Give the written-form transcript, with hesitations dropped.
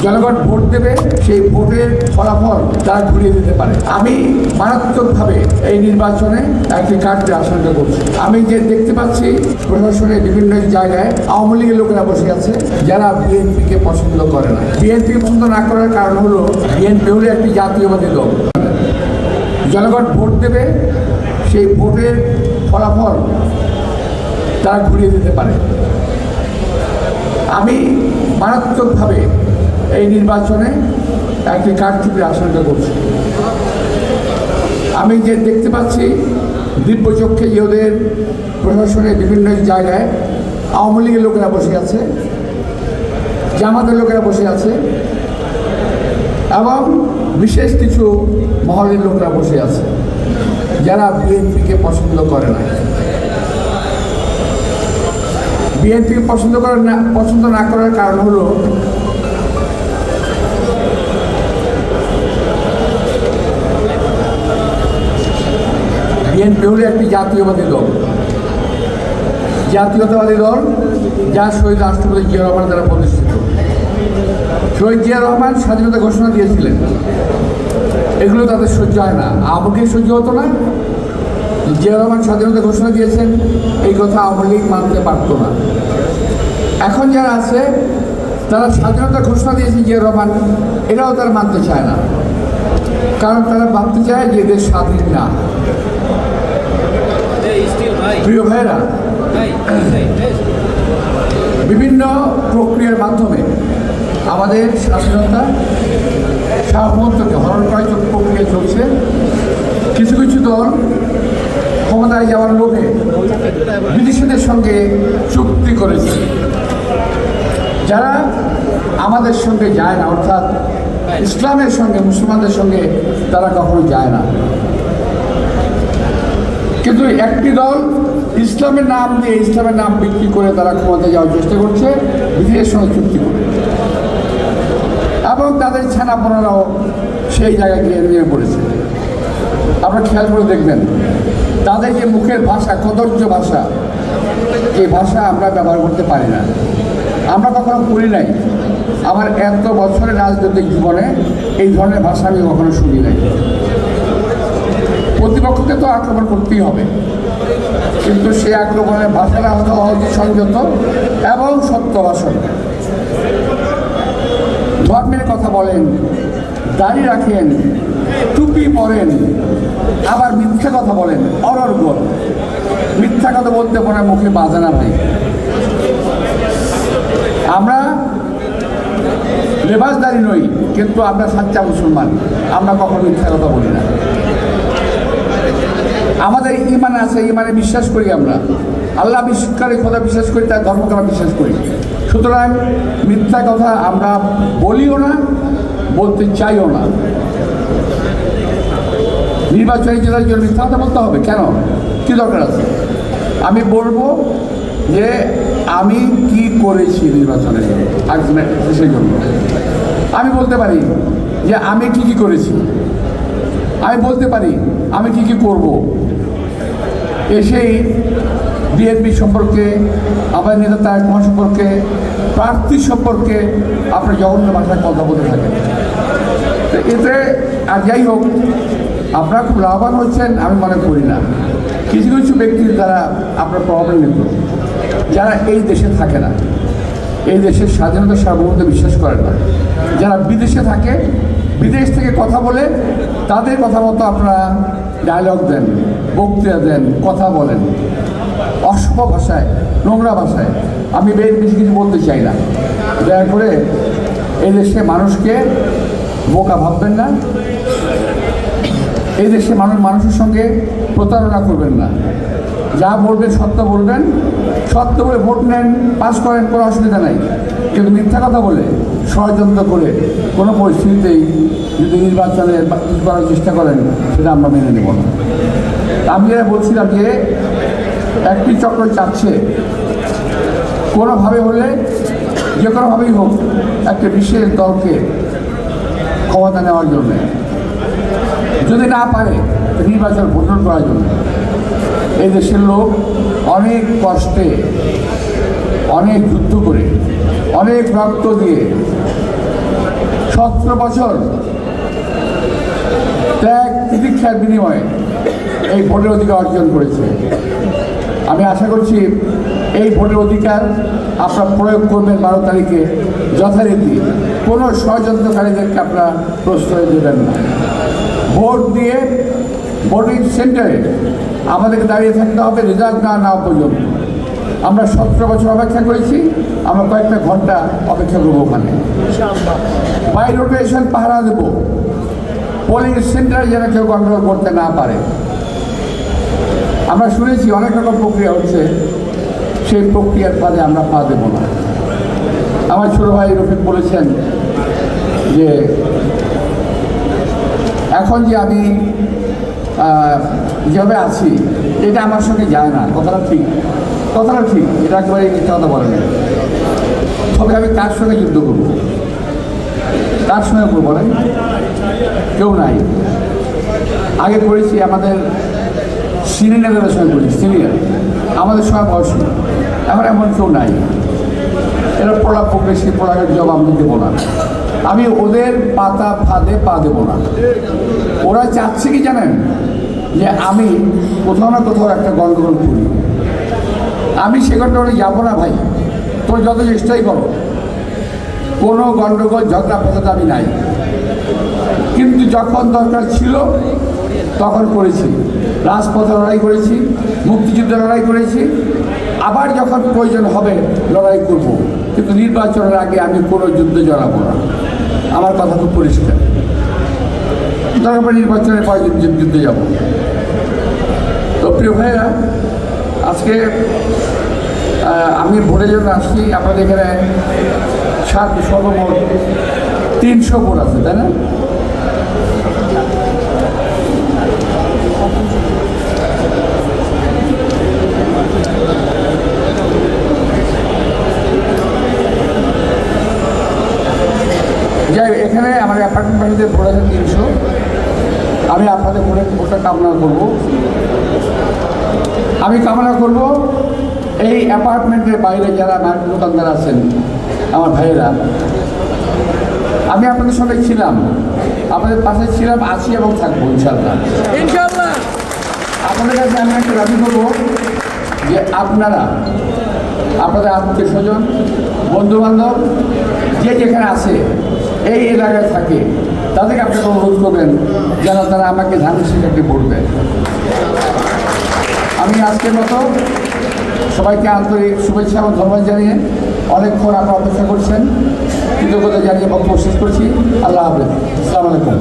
জনগণ ভোট দেবে, সেই ভোটের ফলাফল তারা ঘুরিয়ে দিতে পারে। আমি মারাত্মকভাবে এই নির্বাচনে একটি কাটতে আশঙ্কা করছি। আমি যে দেখতে পাচ্ছি প্রশাসনের বিভিন্ন জায়গায় আওয়ামী লীগের লোকেরা বসে আছে যারা বিএনপিকে পছন্দ করে না। বিএনপি পছন্দ না করার কারণ হলো বিএনপি হলো একটি জাতীয়বাদী দল। জনগণ ভোট দেবে, সেই ভোটের ফলাফল তারা ঘুরিয়ে দিতে পারে। আমি মারাত্মকভাবে এই নির্বাচনে একটি কারচুপির আশঙ্কা করছি। আমি যে দেখতে পাচ্ছি দিব্যচক্ষে যে ওদের প্রশাসনের বিভিন্ন জায়গায় আওয়ামী লীগের লোকেরা বসে আছে, জামাতের লোকেরা বসে আছে এবং বিশেষ কিছু মহলের লোকরা বসে আছে যারা বিএনপিকে পছন্দ করে না। বিএনপিকে পছন্দ না করার কারণ হলো বিএনপি হলো একটি জাতীয়বাদী দল, জাতীয়তাবাদী দল যা শহীদ রাষ্ট্রপতি জিয়া রহমান দ্বারা প্রতিষ্ঠিত। শহীদ জিয়া রহমান স্বাধীনতা ঘোষণা দিয়েছিলেন, এগুলো তাদের সহ্য হয় না। আমাকে সহ্য হতো না, জিয়া রহমান স্বাধীনতা ঘোষণা দিয়েছেন এই কথা আওয়ামী লীগ মানতে পারত না। এখন যারা আছে তারা স্বাধীনতা ঘোষণা দিয়েছে জিয়া রহমান, এরাও তারা মানতে চায় না, কারণ তারা ভাবতে চায় যে দেশ স্বাধীন না। প্রিয় ভাইয়েরা, বিভিন্ন প্রক্রিয়ার মাধ্যমে আমাদের স্বাধীনতা সার্বভৌমত্বকে হরণ করার প্রক্রিয়া চলছে। কিছু কিছু দল ক্ষমতায় যাওয়ার লোভে বিদেশিদের সঙ্গে চুক্তি করেছে, যারা আমাদের সঙ্গে যায় না, অর্থাৎ ইসলামের সঙ্গে মুসলমানদের সঙ্গে তারা কখনো যায় না। কিন্তু একটি দল ইসলামের নাম দিয়ে ইসলামের নাম বিক্রি করে তারা ক্ষমতায় যাওয়ার চেষ্টা করছে বিদেশের সঙ্গে চুক্তি করে, এবং তাদের ছানাপোনারাও সেই জায়গায় গিয়ে নিয়ে পড়েছে। আপনারা খেয়াল করে দেখবেন তাদের যে মুখের ভাষা, কদর্য ভাষা, এই ভাষা আমরা ব্যবহার করতে পারি না, আমরা কখনো করি নাই। আমার এত বছরের রাজনৈতিক জীবনে এই ধরনের ভাষা আমি কখনো শুনি নাই। প্রতিপক্ষকে তো আক্রমণ করতেই হবে, কিন্তু সেই আক্রমণের ভাষাটা হতে অতি সংযত এবং সত্য ভাষণ। ধর্মের কথা বলেন, দাড়ি রাখেন, টুপি পরেন, আবার মিথ্যা কথা বলেন অনর্গল। মিথ্যা কথা বলতে পরে মুখে বাজে না ভাই। আমরা লেবাসদারি নই, কিন্তু আমরা সাচ্চা মুসলমান, আমরা কখনো মিথ্যা কথা বলি না। আমাদের ইমান আছে, ইমানে বিশ্বাস করি, আমরা আল্লাহ বিশ্বাসকারী খোদা বিশ্বাস করি, তার ধর্মকে আমরা বিশ্বাস করি। সুতরাং মিথ্যা কথা আমরা বলিও না, বলতে চাইও না। নির্বাচনী জেলার জন্য মিথ্যা কথা বলতে হবে কেন? কী দরকার আছে? আমি বলবো যে আমি কি করেছি নির্বাচনের দেশের জন্য। আমি বলতে পারি যে আমি কি করেছি, আমি বলতে পারি আমি কি করব। এসেই বিএনপি সম্পর্কে, আমাদের নেতা তারেক রহমান সম্পর্কে, প্রার্থী সম্পর্কে আপনার জঘন্য ভাষায় কথা বলতে থাকেন। তো এতে আর যাই হোক, আপনারা খুব লাভবান হচ্ছেন আমি মনে করি না। কিছু কিছু ব্যক্তির দ্বারা আপনার প্রবলেম নিত, যারা এই দেশে থাকে না, এই দেশের স্বাধীনতা সার্বভৌমত্বে বিশ্বাস করে না, যারা বিদেশে থাকে, বিদেশ থেকে কথা বলে তাদের কথা মতো আপনারা ডায়লগ দেন, বক্তৃতা দেন, কথা বলেন অসভ্য ভাষায়, নোংরা ভাষায়। আমি বেশি কিছু বলতে চাই না। দয়া করে এই দেশে মানুষকে বোকা ভাববেন না, এই দেশে মানুষের সঙ্গে প্রতারণা করবেন না। যা বলবেন সত্য বলবেন, সত্য বলে ভোট নেন, পাস করেন, কোনো অসুবিধা নাই। কিন্তু মিথ্যা কথা বলে ষড়যন্ত্র করে কোনো পরিস্থিতিতেই যদি নির্বাচনে করার চেষ্টা করেন, সেটা আমরা মেনে নেব না। আমি যেটা বলছিলাম যে একটি চক্র চাচ্ছে কোনোভাবে হলে, যে কোনোভাবেই হোক, একটা বিশেষ দলকে ক্ষমতা নেওয়ার জন্যে, যদি না পারে নির্বাচন বর্জন করার জন্য। এই দেশের লোক অনেক কষ্টে, অনেক যুদ্ধ করে, অনেক রক্ত দিয়ে 17 বছর ত্যাগ তিতিক্ষার বিনিময়ে এই ভোটের অধিকার অর্জন করেছে। আমি আশা করছি এই ভোটের অধিকার আপনারা প্রয়োগ করবেন 12 তারিখে যথারীতি। কোনো ষড়যন্ত্রকারীদেরকে আপনারা প্রশ্রয় দেবেন না। ভোট দিয়ে ভোটিং সেন্টারে আমাদেরকে দাঁড়িয়ে থাকতে হবে রেজাল্ট না নেওয়া পর্যন্ত। আমরা 17 বছর অপেক্ষা করেছি, আমরা কয়েকটা ঘন্টা অপেক্ষা করবো ওখানে। বাই রোটেশন পাহারা দেব, পোলিং সেন্টারে যেন কেউ গন্ডগোল করতে না পারে। আমরা শুনেছি অনেক রকম প্রক্রিয়া হচ্ছে, সেই প্রক্রিয়ার কাজে আমরা পা দেব না। আমার ছোটো ভাই রফিক বলেছেন যে এখন যে আমি যেভাবে আছি এটা আমার সঙ্গে যায় না। কথাটা ঠিক, এটা একেবারে মিথ্যা কথা বলেন। তবে আমি কার সঙ্গে যুদ্ধ করব? কার সঙ্গে করবো বলেন? কেউ নাই। আগে করেছি আমাদের সিনিয়রদের সঙ্গে করেছি, সিনিয়র আমাদের সঙ্গে বয়সী। এখন এমন কেউ নাই। এরা প্রলাপ করবে, সেই প্রলাপের জবাব আমি দেবো না। আমি ওদের পাতা ফাঁদে পা দেবো না। ওরা চাচ্ছে কি জানেন? যে আমি কোথাও না কোথাও একটা গন্ডগোল করি। আমি সে গন্ডগোলে যাবো না ভাই। তোর যত চেষ্টাই করো, কোনো গন্ডগোল ঝগড়া ফেসাতে আমি নাই। কিন্তু যখন দরকার ছিল তখন করেছি। রাজপথে লড়াই করেছি, মুক্তিযুদ্ধে লড়াই করেছি, আবার যখন প্রয়োজন হবে লড়াই করব। কিন্তু নির্বাচনের আগে আমি কোনো যুদ্ধে জড়াবো না। আমার কথা খুব পরিষ্কার। দরকার নির্বাচনের পরে যুদ্ধে যাব। তো প্রিয় ভাইরা, আজকে আমি ভোটের জন্য আসছি। আপনাদের এখানে সর্বমোট 300 ভোট আছে, তাই না? যাই, এখানে আমার অ্যাপার্টমেন্ট বাড়িতে ভোট আছে 300। আমি আপনাদের ভোটটা কামনা করব। আমি কামনা করব এই অ্যাপার্টমেন্টের বাইরে যারা মার্কেট দোকানদার আছেন, আমার ভাইয়েরা, আমি আপনাদের সঙ্গে ছিলাম, আপনাদের পাশে ছিলাম, আছি এবং থাকবো ইনশাল্লাহ। আপনাদের কাছে আমি একটা দাবি করবো যে আপনারা আপনাদের আত্মীয় স্বজন, বন্ধুবান্ধব যে যেখানে আছে, এই এলাকায় থাকে, তাদেরকে আপনাকে অনুরোধ করবেন যেন তারা আমাকে ধানের শিক্ষাকে ভোট দেয়। আমি আজকের মতো সবাইকে আন্তরিক শুভেচ্ছা এবং ধন্যবাদ জানিয়ে অনেকক্ষণ আপনারা অপেক্ষা করছেন, কৃতজ্ঞতা জানিয়ে বক্তব্য শেষ করছি। আল্লাহ হাফেজ। আসসালামু আলাইকুম।